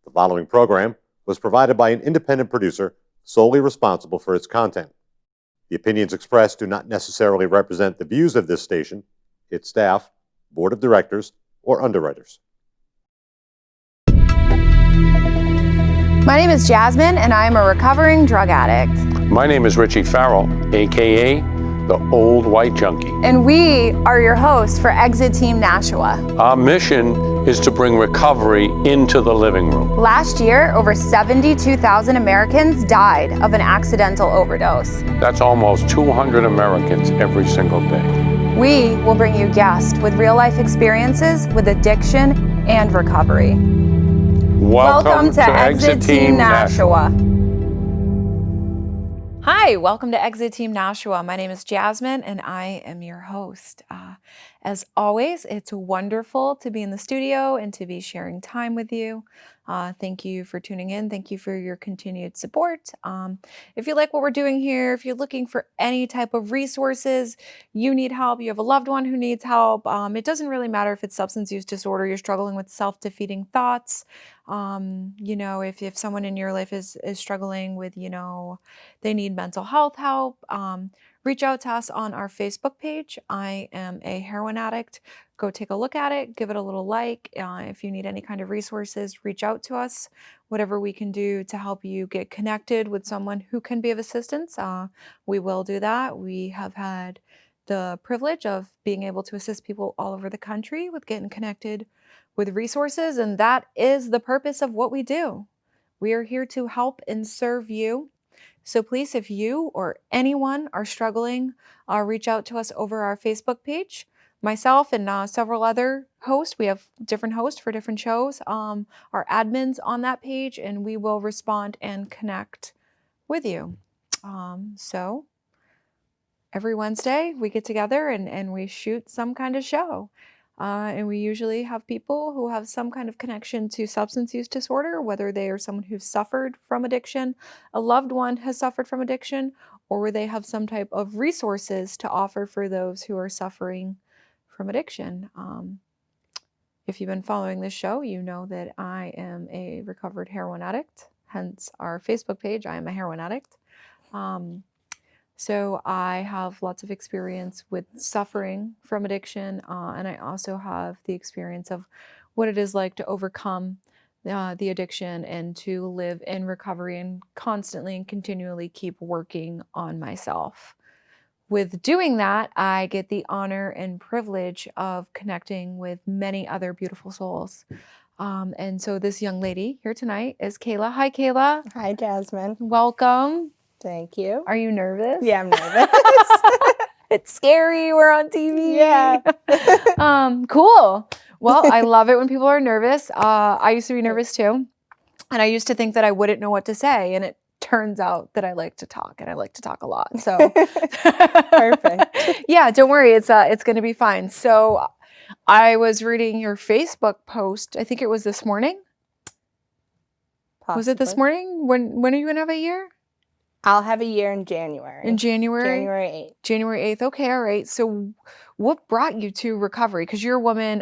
The following program was provided by an independent producer solely responsible for its content. The opinions expressed do not necessarily represent the views of this station, its staff, board of directors, or underwriters. My name is Jasmine, and I am a recovering drug addict. My name is Richie Farrell, a.k.a. the Old White Junkie. And we are your hosts for Exit Team Nashua. Our mission is to bring recovery into the living room. Last year, over 72,000 Americans died of an accidental overdose. That's almost 200 Americans every single day. We will bring you guests with real-life experiences with addiction and recovery. Welcome to Exit Team Nashua. Hi, welcome to Exit Team Nashua. My name is Jasmine, and I am your host. As always, it's wonderful to be in the studio and to be sharing time with you. Thank you for tuning in. Thank you for your continued support. If you like what we're doing here, if you're looking for any type of resources, you need help, you have a loved one who needs help, it doesn't really matter if it's substance use disorder, you're struggling with self-defeating thoughts, if someone in your life is struggling with, they need mental health help, reach out to us on our Facebook page. I am a heroin addict. Go take a look at it, give it a little like. If you need any kind of resources, reach out to us. Whatever we can do to help you get connected with someone who can be of assistance, we will do that. We have had the privilege of being able to assist people all over the country with getting connected with resources, and that is the purpose of what we do. We are here to help and serve you. So please, if you or anyone are struggling, reach out to us over our Facebook page. Myself and several other hosts, we have different hosts for different shows, are admins on that page, and we will respond and connect with you. So every Wednesday we get together and we shoot some kind of show. And we usually have people who have some kind of connection to substance use disorder, whether they are someone who's suffered from addiction, a loved one has suffered from addiction, or they have some type of resources to offer for those who are suffering from addiction. If you've been following this show, you know that I am a recovered heroin addict, hence our Facebook page, I am a heroin addict. So I have lots of experience with suffering from addiction, and I also have the experience of what it is like to overcome the addiction and to live in recovery and constantly and continually keep working on myself. With doing that, I get the honor and privilege of connecting with many other beautiful souls. And so this young lady here tonight is Kayla. Hi, Kayla. Hi, Jasmine. Welcome. Thank you. Are you nervous? Yeah, I'm nervous. It's scary. We're on TV. Yeah. Cool. Well, I love it when people are nervous. I used to be nervous too. And I used to think that I wouldn't know what to say. And it turns out that I like to talk, and I like to talk a lot. So Perfect. Yeah, don't worry. It's going to be fine. So I was reading your Facebook post. I think it was this morning. Possibly. Was it this morning? When are you going to have a year? I'll have a year in January. In January? January 8th. January 8th. Okay, all right. So what brought you to recovery? Because you're a woman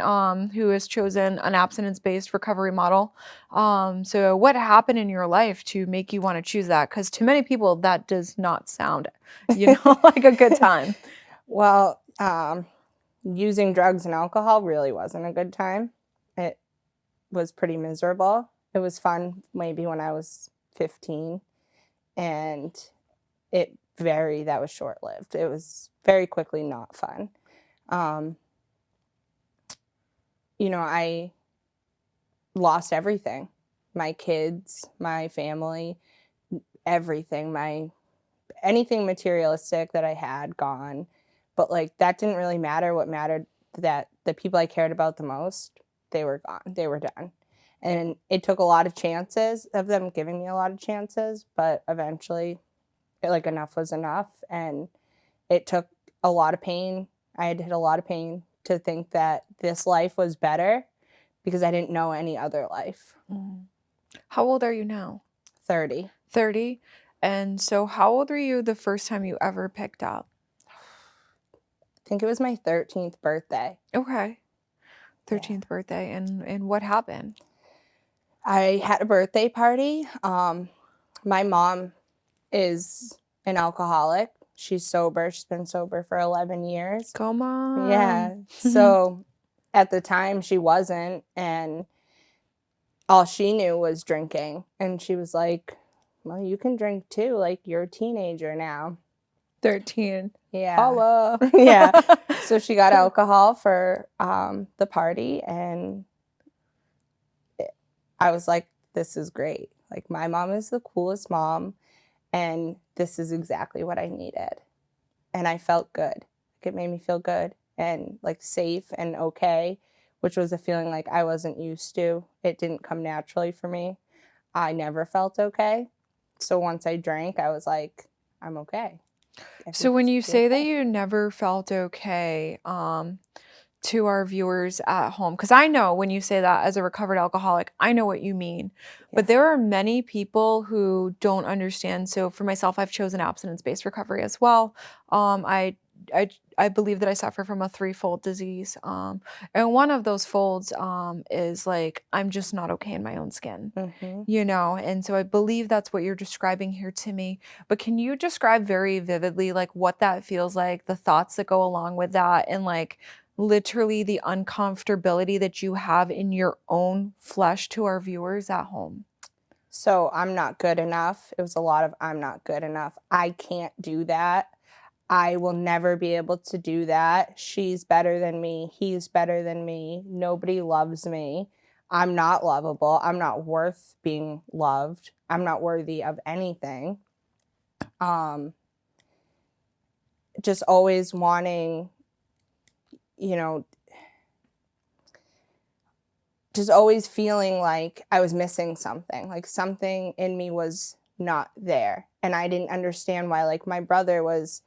who has chosen an abstinence-based recovery model. So what happened in your life to make you want to choose that? Because to many people, that does not sound, like a good time. Well, using drugs and alcohol really wasn't a good time. It was pretty miserable. It was fun maybe when I was 15. And that was short-lived. It was very quickly not fun. I lost everything. My kids, my family, everything. Anything materialistic that I had gone. But that didn't really matter. What mattered, that the people I cared about the most, they were gone. They were done. And it took a lot of chances of them giving me a lot of chances, but eventually, enough was enough. And it took a lot of pain. I had to hit a lot of pain to think that this life was better because I didn't know any other life. Mm. How old are you now? 30. 30. And so how old were you the first time you ever picked up? I think it was my 13th birthday. Okay. 13th birthday. And what happened? I had a birthday party. My mom is an alcoholic. She's sober. She's been sober for 11 years. Come on. Yeah. So at the time she wasn't, and all she knew was drinking. And she was like, well, you can drink too. Like, you're a teenager now. 13. Yeah. Holla. Yeah. So she got alcohol for the party, and I was like, this is great. Like, my mom is the coolest mom, and this is exactly what I needed. And I felt good. It made me feel good and like safe and okay, which was a feeling like I wasn't used to. It didn't come naturally for me. I never felt okay. So once I drank, I was like, I'm okay. So when you Everything's say that okay. you never felt okay, to our viewers at home, because I know when you say that as a recovered alcoholic, I know what you mean. But Yeah. there are many people who don't understand. So for myself, I've chosen abstinence-based recovery as well. I I believe that I suffer from a threefold disease. And one of those folds is like I'm just not okay in my own skin. Mm-hmm. And so I believe that's what you're describing here to me. But can you describe very vividly like what that feels like, the thoughts that go along with that, and like literally the uncomfortability that you have in your own flesh to our viewers at home? So I'm not good enough. It was a lot of I'm not good enough. I can't do that. I will never be able to do that. She's better than me. He's better than me. Nobody loves me. I'm not lovable. I'm not worth being loved. I'm not worthy of anything. Just always wanting, you know, just always feeling like I was missing something, like something in me was not there. And I didn't understand why, like, my brother was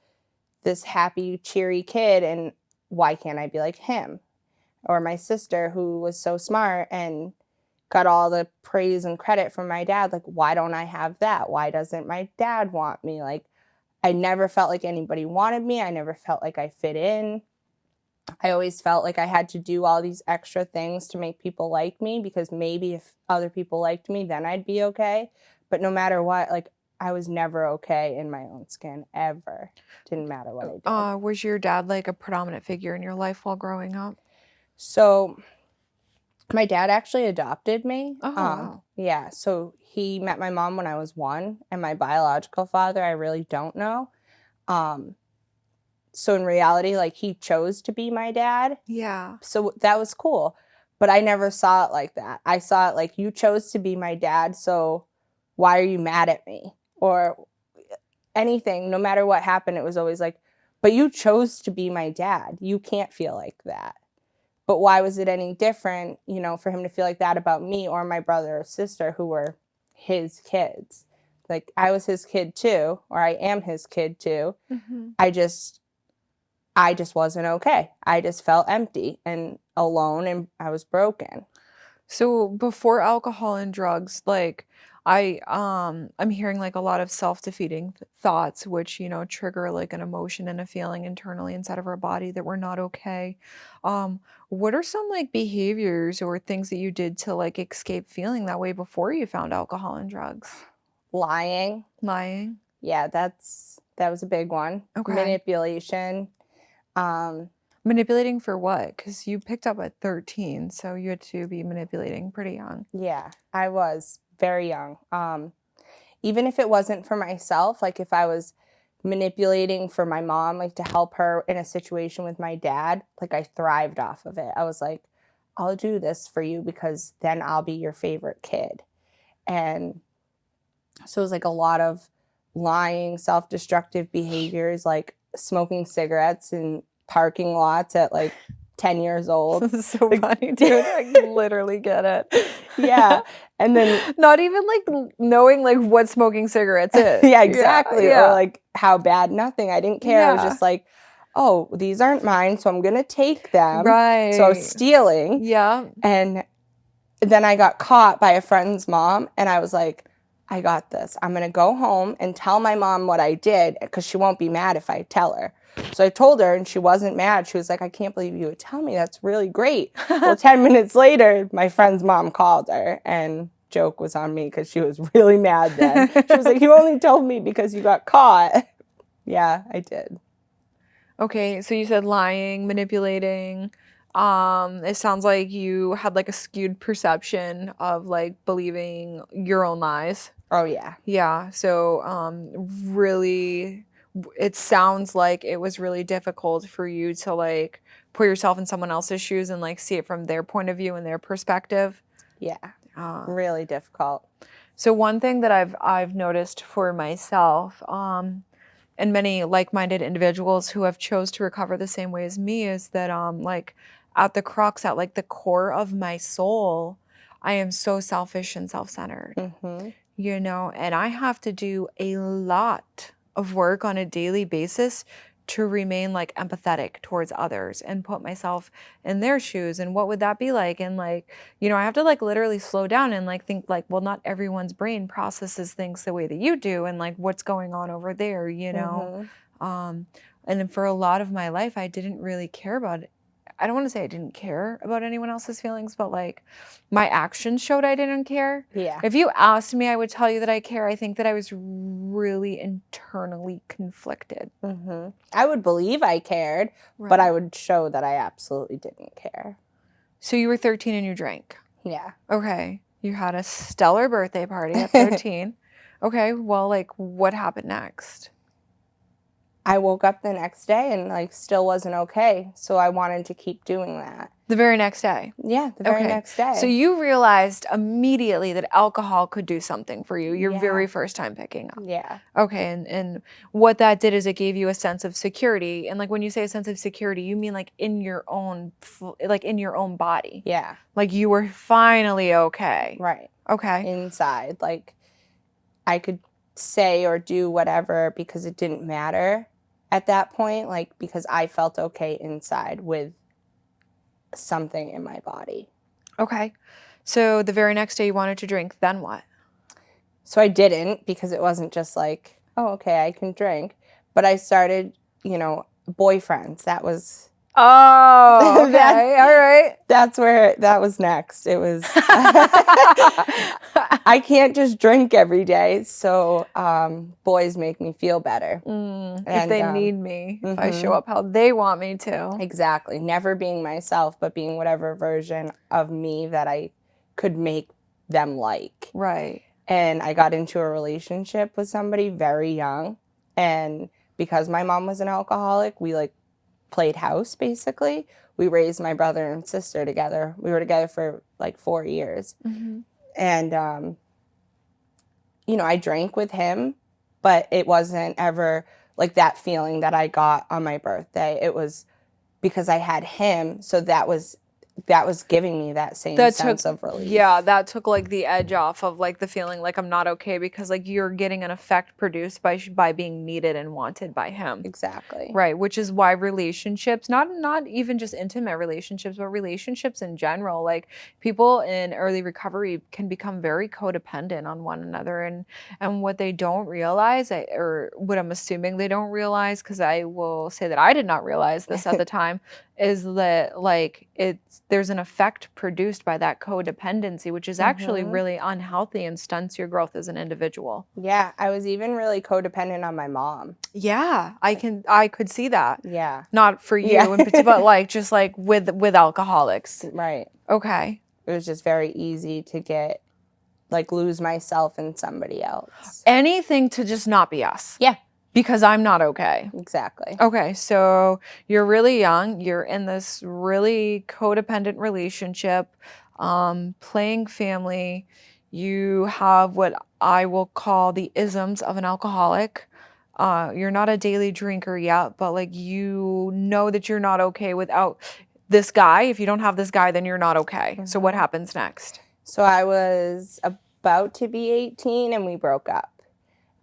this happy, cheery kid, and why can't I be like him? Or my sister, who was so smart and got all the praise and credit from my dad. Like, why don't I have that? Why doesn't my dad want me? Like, I never felt like anybody wanted me. I never felt like I fit in. I always felt like I had to do all these extra things to make people like me, because maybe if other people liked me, then I'd be okay. But no matter what, like, I was never okay in my own skin, ever. Didn't matter what I did. Was your dad like a predominant figure in your life while growing up? So my dad actually adopted me. Oh, wow. Yeah, so he met my mom when I was 1, and my biological father, I really don't know. So in reality, like, he chose to be my dad. Yeah. So that was cool. But I never saw it like that. I saw it like, you chose to be my dad, so why are you mad at me? Or anything, no matter what happened, it was always like, but you chose to be my dad. You can't feel like that. But why was it any different, for him to feel like that about me or my brother or sister who were his kids? Like, I was his kid too, or I am his kid too. Mm-hmm. I just wasn't okay. I just felt empty and alone, and I was broken. So before alcohol and drugs, like I'm hearing like a lot of self-defeating thoughts, which trigger like an emotion and a feeling internally inside of our body that we're not okay. What are some like behaviors or things that you did to like escape feeling that way before you found alcohol and drugs? Lying. Yeah, that was a big one. Okay. Manipulation. Manipulating for what? Because you picked up at 13, so you had to be manipulating pretty young. Yeah, I was very young. Even if it wasn't for myself, like if I was manipulating for my mom, like to help her in a situation with my dad, like I thrived off of it. I was like, I'll do this for you because then I'll be your favorite kid. And so it was like a lot of lying, self-destructive behaviors, like smoking cigarettes in parking lots at like 10 years old. This is so funny, dude. I literally get it. Yeah. And then not even like knowing like what smoking cigarettes is. Yeah, exactly. Yeah. Or like how bad, nothing. I didn't care. I was just like, oh, these aren't mine, so I'm going to take them. Right. So I was stealing. Yeah. And then I got caught by a friend's mom, and I was like, I got this. I'm going to go home and tell my mom what I did, because she won't be mad if I tell her. So I told her, and she wasn't mad. She was like, I can't believe you would tell me. That's really great. Well, 10 minutes later, my friend's mom called her, and joke was on me because she was really mad then. She was like, you only told me because you got caught. Yeah, I did. Okay, so you said lying, manipulating. It sounds like you had like a skewed perception of like believing your own lies. Oh, yeah. Yeah, so really, it sounds like it was really difficult for you to like put yourself in someone else's shoes and like see it from their point of view and their perspective. Yeah, Uh, really difficult. so one thing that I've noticed for myself, and many like-minded individuals who have chose to recover the same way as me, is that like at the crux, at like the core of my soul, I am so selfish and self-centered. Mm-hmm. You know, and I have to do a lot of work on a daily basis to remain like empathetic towards others and put myself in their shoes. And what would that be like? And like, you know, I have to like literally slow down and like think like, well, not everyone's brain processes things the way that you do, and like what's going on over there, you know? Mm-hmm. And then for a lot of my life, I didn't really care about it. I don't want to say I didn't care about anyone else's feelings, but like my actions showed I didn't care. Yeah. If you asked me, I would tell you that I care. I think that I was really internally conflicted. Mm-hmm. I would believe I cared, but Right. I would show that I absolutely didn't care. So you were 13 and you drank. Yeah. Okay. You had a stellar birthday party at 13. Okay. Well, like what happened next? I woke up the next day and like still wasn't okay. So I wanted to keep doing that. The very next day. Yeah, the very Okay. next day. So you realized immediately that alcohol could do something for you, your Yeah. very first time picking up. Yeah. Okay, and what that did is it gave you a sense of security. And like when you say a sense of security, you mean like in your own like in your own body. Yeah. Like you were finally okay. Right. Okay. Inside. Like I could say or do whatever because it didn't matter at that point, like because I felt okay inside with something in my body. Okay. So the very next day you wanted to drink, then what? So I didn't, because it wasn't just like, oh, okay, I can drink. But I started, boyfriends. That was Oh, okay. All right. that's where that was next. It was I can't just drink every day, so boys make me feel better. If they need me, if I show mhm. up how they want me to. Exactly. Never being myself, but being whatever version of me that I could make them like. Right. And I got into a relationship with somebody very young, and because my mom was an alcoholic, we like played house basically. We raised my brother and sister together. We were together for like 4 years. Mm-hmm. And I drank with him, but it wasn't ever like that feeling that I got on my birthday. It was because I had him, so that was giving me that same sense of relief. Yeah, that took like the edge off of like the feeling like I'm not okay, because like you're getting an effect produced by being needed and wanted by him. Exactly. Right, which is why relationships, not even just intimate relationships, but relationships in general, like people in early recovery can become very codependent on one another, and what they don't realize, or what I'm assuming they don't realize, because I will say that I did not realize this at the time, is that like there's an effect produced by that codependency, which is actually really unhealthy and stunts your growth as an individual. Yeah, I was even really codependent on my mom. Yeah, I could see that. Yeah. Not for you, Yeah. in particular, but like just like with alcoholics. Right. Okay. It was just very easy to lose myself in somebody else. Anything to just not be us. Yeah. Because I'm not okay. Exactly. Okay, so you're really young. You're in this really codependent relationship, playing family. You have what I will call the isms of an alcoholic. You're not a daily drinker yet, but like you know that you're not okay without this guy. If you don't have this guy, then you're not okay. So what happens next? So I was about to be 18 and we broke up.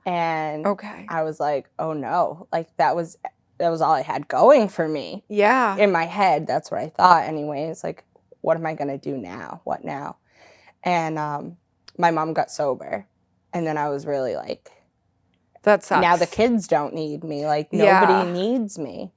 And Okay. I was like, oh no, like that was all I had going for me. Yeah. In my head, that's what I thought anyway. It's like, what am I going to do now? What now? And my mom got sober. And then I was really like, That sucks. now the kids don't need me. Like Yeah. nobody needs me.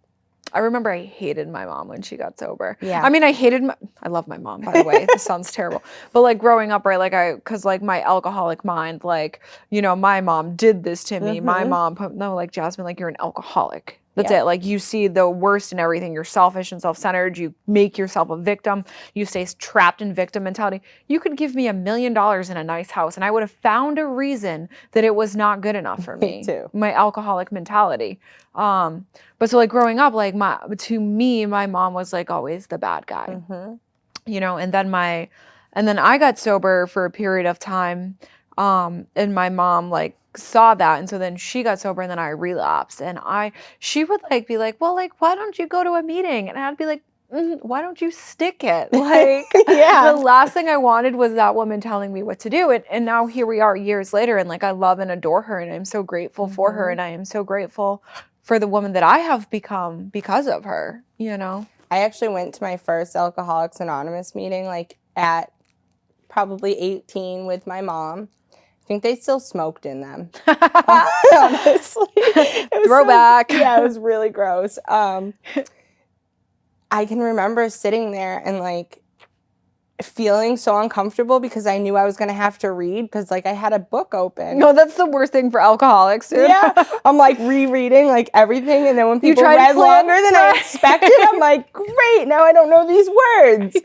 I remember I hated my mom when she got sober. Yeah. I mean, I love my mom, by the way. This sounds terrible. But like growing up, right, like cause like my alcoholic mind, like, you know, my mom did this to me. My mom no, like Jasmine, like you're an alcoholic. That's Yeah. it. Like you see the worst in everything. You're selfish and self-centered. You make yourself a victim. You stay trapped in victim mentality. You could give me $1 million in a nice house and I would have found a reason that it was not good enough for me. Me too. My alcoholic mentality. But so like growing up, like to me, my mom was like always the bad guy, you know, and then I got sober for a period of time. And my mom like saw that. And so then she got sober and then I relapsed and she would like be like, well, like, why don't you go to a meeting? And I'd be like, why don't you stick it? Like, Yeah. the last thing I wanted was that woman telling me what to do. And now here we are years later and like, I love and adore her and I'm so grateful for her. And I am so grateful for the woman that I have become because of her, you know? I actually went to my first Alcoholics Anonymous meeting like at probably 18 with my mom. I think they still smoked in them. Honestly. It was Throwback. yeah, it was really gross. I can remember sitting there and like feeling so uncomfortable because I knew I was going to have to read because like I had a book open. No, that's the worst thing for alcoholics, dude. Yeah, I'm like rereading like everything, and then when people try to read plan- longer than I expected, I'm like, great, now I don't know these words.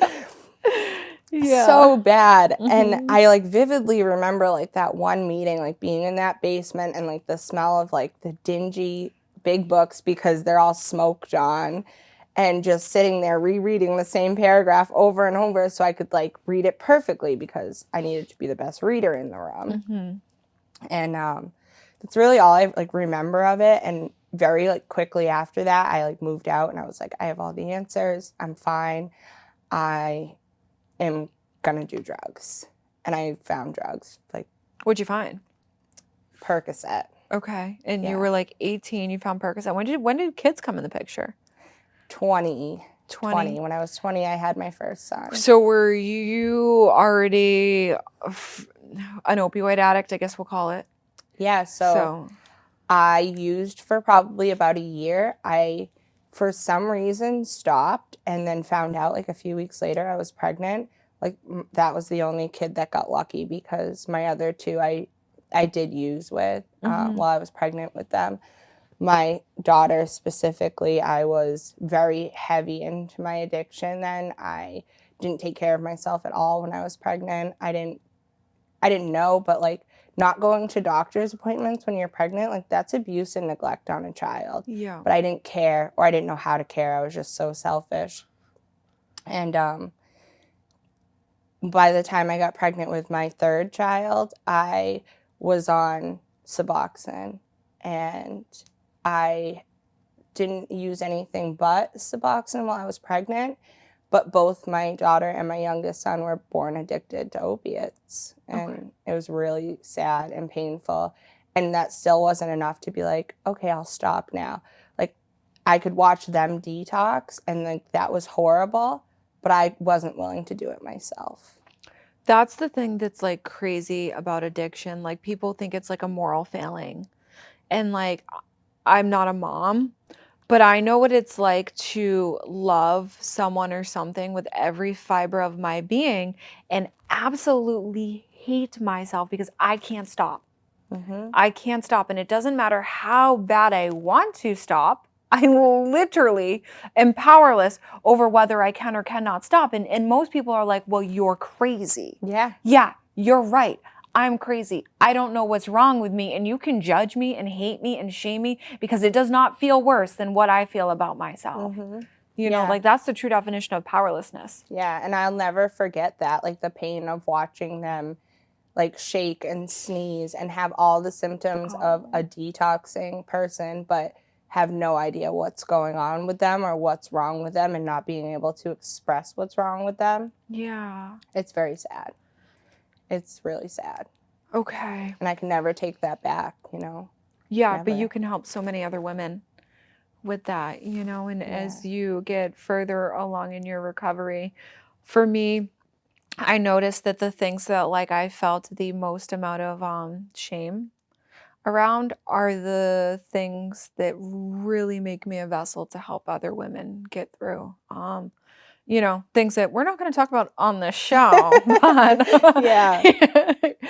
Yeah. So bad. And I like vividly remember like that one meeting, like being in that basement and like the smell of like the dingy big books because they're all smoked on, and just sitting there rereading the same paragraph over and over so I could like read it perfectly because I needed to be the best reader in the room. And that's really all I like remember of it. And very like quickly after that, I like moved out and I was like, I have all the answers. I'm fine. I am gonna do drugs. And I found drugs, like What'd you find? Percocet. Okay. And Yeah. you were like 18, you found Percocet. When did kids come in the picture? 20. 20. When I was 20, I had my first son. So were you already an opioid addict, I guess we'll call it? Yeah, so I used for probably about a year. I, for some reason, stopped and then found out like a few weeks later I was pregnant. Like that was the only kid that got lucky because my other two I did use with while I was pregnant with them. My daughter specifically, I was very heavy into my addiction then. I didn't take care of myself at all when I was pregnant. I didn't know, but like not going to doctor's appointments when you're pregnant, like that's abuse and neglect on a child. Yeah. But I didn't care, or I didn't know how to care. I was just so selfish. And by the time I got pregnant with my third child, I was on Suboxone, and I didn't use anything but Suboxone while I was pregnant. But both my daughter and my youngest son were born addicted to opiates. And it was really sad and painful. And that still wasn't enough to be like, okay, I'll stop now. Like, I could watch them detox, and like that was horrible, but I wasn't willing to do it myself. That's the thing that's like crazy about addiction. Like people think it's like a moral failing. And like I'm not a mom, but I know what it's like to love someone or something with every fiber of my being and absolutely hate myself because I can't stop. I can't stop. And it doesn't matter how bad I want to stop. I literally am powerless over whether I can or cannot stop. And most people are like, well, you're crazy. Yeah. Yeah, you're right. I'm crazy. I don't know what's wrong with me. And you can judge me and hate me and shame me because it does not feel worse than what I feel about myself. You know, like that's the true definition of powerlessness. Yeah. And I'll never forget that, like the pain of watching them like shake and sneeze and have all the symptoms of a detoxing person, but have no idea what's going on with them or what's wrong with them and not being able to express what's wrong with them. Yeah. It's very sad. It's really sad. Okay. And I can never take that back, you know? Yeah, Never. but you can help so many other women with that, you know, and as you get further along in your recovery, for me, I noticed that the things that like I felt the most amount of shame, around are the things that really make me a vessel to help other women get through. Things that we're not going to talk about on the show, but Yeah.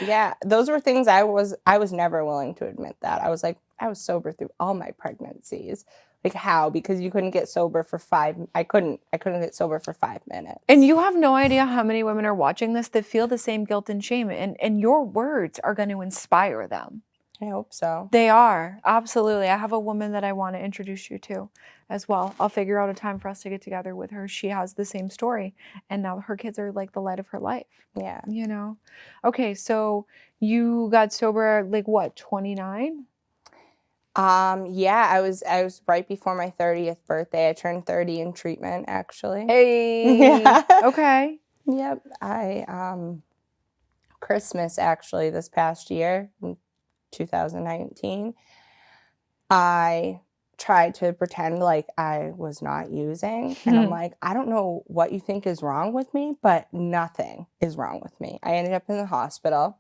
Yeah, those were things I was never willing to admit that. I was like, I was sober through all my pregnancies. Like, how? Because you couldn't get sober for I couldn't get sober for 5 minutes. And you have no idea how many women are watching this that feel the same guilt and shame, and your words are going to inspire them. I hope so. They are, absolutely. I have a woman that I want to introduce you to as well. I'll figure out a time for us to get together with her. She has the same story, and now her kids are like the light of her life. Yeah. Okay, so you got sober like what, 29? Yeah, I was right before my 30th birthday. I turned 30 in treatment, actually. Hey. Yeah. Okay. Yep. Christmas, actually, this past year, in 2019, I tried to pretend like I was not using. And I'm like, I don't know what you think is wrong with me, but nothing is wrong with me. I ended up in the hospital.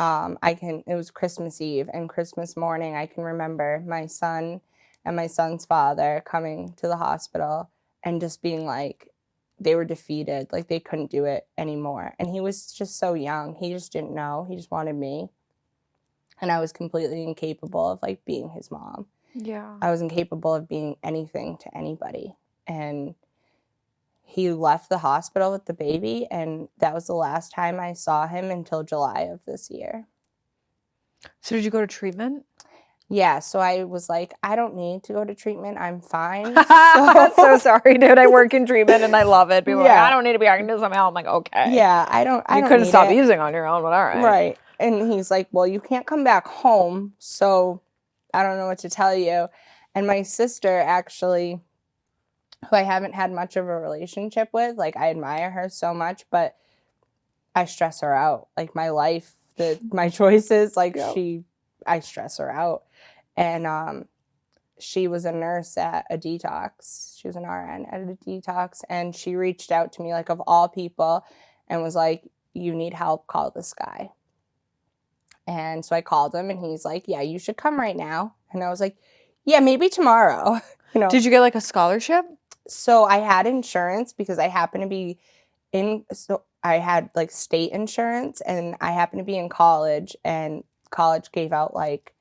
It was Christmas Eve, and Christmas morning, I can remember my son and my son's father coming to the hospital and just being like, they were defeated, like they couldn't do it anymore. And he was just so young. He just didn't know. He just wanted me. And I was completely incapable of like being his mom. Yeah. I was incapable of being anything to anybody. And he left the hospital with the baby, and that was the last time I saw him until July of this year. So did you go to treatment? Yeah, so I was like, I don't need to go to treatment. I'm fine. So sorry, dude. I work in treatment and I love it. People are like, I don't need to be. I can do something else. I'm like, okay. Yeah, I don't You couldn't need stop it. using on your own, but all right. Right. And he's like, well, you can't come back home, so I don't know what to tell you. And my sister, actually, who I haven't had much of a relationship with, like I admire her so much, but I stress her out. Like my life, my choices, like I stress her out. And she was a nurse at a detox. She was an RN at a detox, and she reached out to me, like of all people, and was like, you need help, call this guy. And so I called him, and he's like, yeah, you should come right now. And I was like, yeah, maybe tomorrow. Did you get like a scholarship? So I had insurance because I happened to be so I had like state insurance, and I happened to be in college, and college gave out like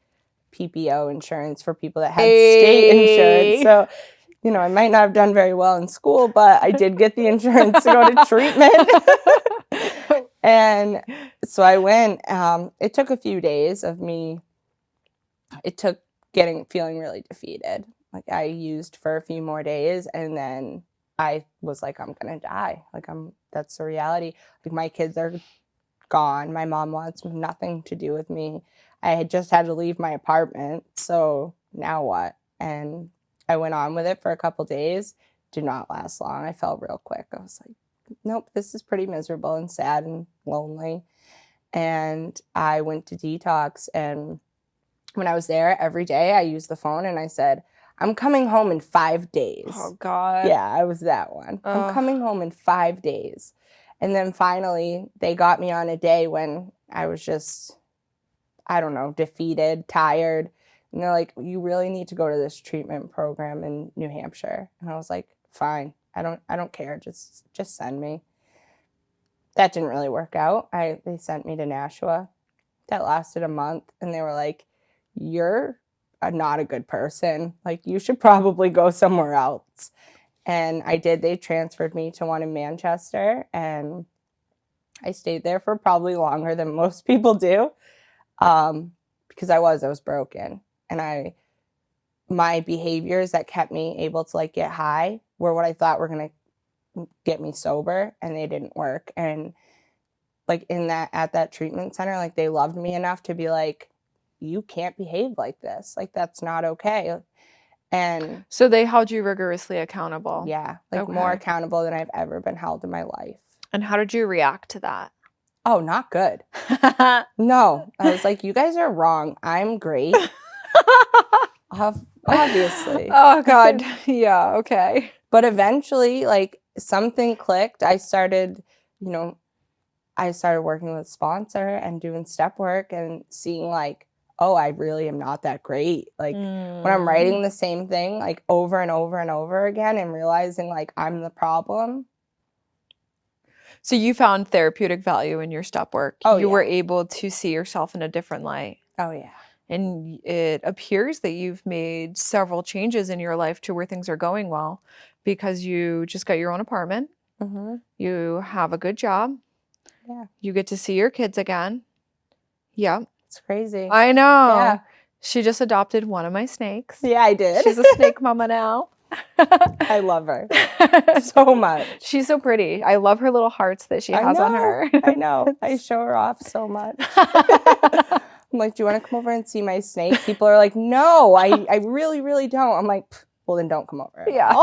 PPO insurance for people that had state insurance. So, I might not have done very well in school, but I did get the insurance to go to treatment. And so I went. It took a few days of me. It took feeling really defeated. Like I used for a few more days, and then I was like, I'm gonna die. That's the reality. Like my kids are gone. My mom wants nothing to do with me. I had just had to leave my apartment. So now what? And I went on with it for a couple days. Did not last long. I fell real quick. I was like, nope, this is pretty miserable and sad and lonely. And I went to detox, and when I was there every day, I used the phone and I said, I'm coming home in 5 days. Oh, God. Yeah, I was that one. I'm coming home in 5 days. And then finally, they got me on a day when I was just, I don't know, defeated, tired. And they're like, you really need to go to this treatment program in New Hampshire. And I was like, fine. I don't care. Just send me. That didn't really work out. They sent me to Nashua. That lasted a month. And they were like, you're not a good person. Like, you should probably go somewhere else. And I did. They transferred me to one in Manchester, and I stayed there for probably longer than most people do, because I was broken. And my behaviors that kept me able to like get high were what I thought were going to get me sober, and they didn't work. And like at that treatment center, like they loved me enough to be like, you can't behave like this. Like, that's not okay. And so they held you rigorously accountable. Yeah, like more accountable than I've ever been held in my life. And how did you react to that? Oh, not good. No, I was like, you guys are wrong. I'm great. Obviously. Oh, God. Yeah, okay. But eventually, like, something clicked. I started working with a sponsor and doing step work and seeing like, oh, I really am not that great. Like when I'm writing the same thing like over and over and over again and realizing like I'm the problem. So you found therapeutic value in your step work. Oh, You were yeah. able to see yourself in a different light. Oh, yeah. And it appears that you've made several changes in your life to where things are going well because you just got your own apartment. Mm-hmm. You have a good job. Yeah. You get to see your kids again. Yep. It's crazy. I know. Yeah. She just adopted one of my snakes. Yeah, I did. She's a snake mama now. I love her so much. She's so pretty. I love her little hearts that she has on her. I know. I show her off so much. I'm like, do you want to come over and see my snake? People are like, no, I really, really don't. I'm like, well, then don't come over. Yeah.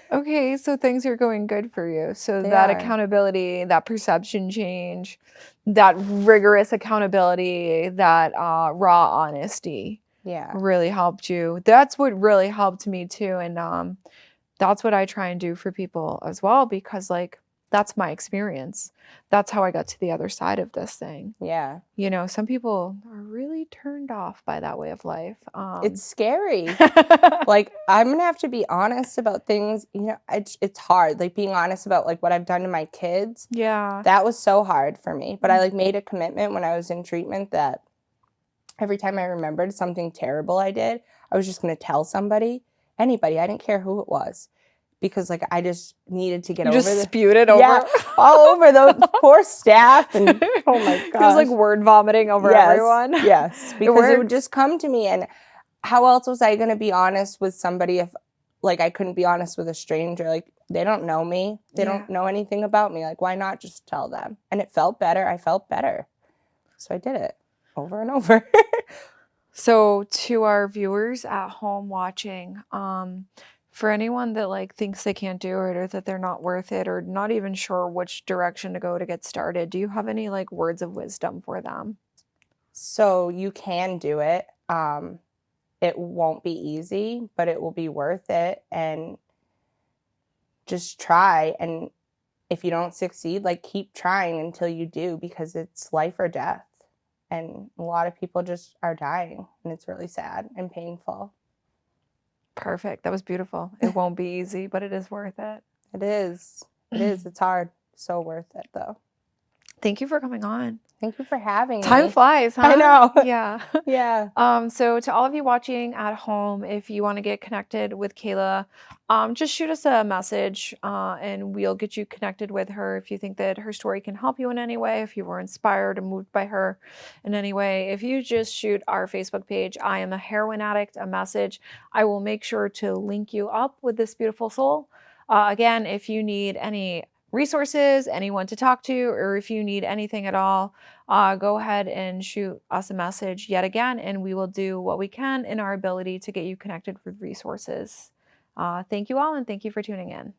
Okay, so things are going good for you. So They that are. accountability, that perception change, that rigorous accountability, that raw honesty Yeah. really helped you. That's what really helped me too. And that's what I try and do for people as well, because like that's my experience. That's how I got to the other side of this thing. Yeah. You know, some people are really turned off by that way of life. It's scary. Like, I'm going to have to be honest about things. You know, it's hard. Like, being honest about, like, what I've done to my kids. Yeah. That was so hard for me. But I, like, made a commitment when I was in treatment that every time I remembered something terrible I did, I was just going to tell somebody, anybody. I didn't care who it was. Because, like, I just needed to get You over just this. spewed it over. Yeah, all over those poor staff. And, oh, my It was like gosh. word vomiting over Yes, everyone. yes, because it would worked. just come to me. And how else was I going to be honest with somebody if, like, I couldn't be honest with a stranger? Like, they don't know me. They don't know anything about me. Like, why not just tell them? And it felt better. I felt better. So I did it over and over. So to our viewers at home watching, for anyone that like thinks they can't do it or that they're not worth it or not even sure which direction to go to get started, do you have any like words of wisdom for them? So you can do it. It won't be easy, but it will be worth it. And just try. And if you don't succeed, like, keep trying until you do, because it's life or death. And a lot of people just are dying, and it's really sad and painful. Perfect. That was beautiful. It won't be easy, but it is worth it. It is. It is. It's hard. So worth it, though. Thank you for coming on. Thank you for having me. Time flies, huh? I know. Yeah. Yeah. So to all of you watching at home, if you want to get connected with Kayla, just shoot us a message and we'll get you connected with her if you think that her story can help you in any way, if you were inspired or moved by her in any way. If you just shoot our Facebook page, I Am a Heroin Addict, a message, I will make sure to link you up with this beautiful soul. Again, if you need any resources, anyone to talk to, or if you need anything at all, go ahead and shoot us a message yet again, and we will do what we can in our ability to get you connected with resources. Thank you all, and thank you for tuning in.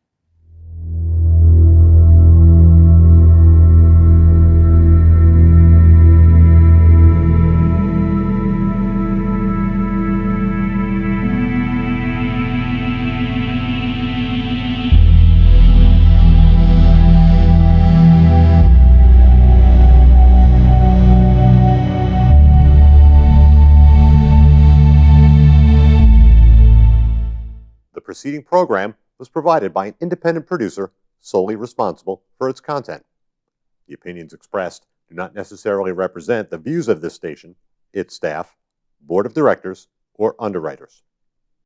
The preceding program was provided by an independent producer solely responsible for its content. The opinions expressed do not necessarily represent the views of this station, its staff, board of directors, or underwriters.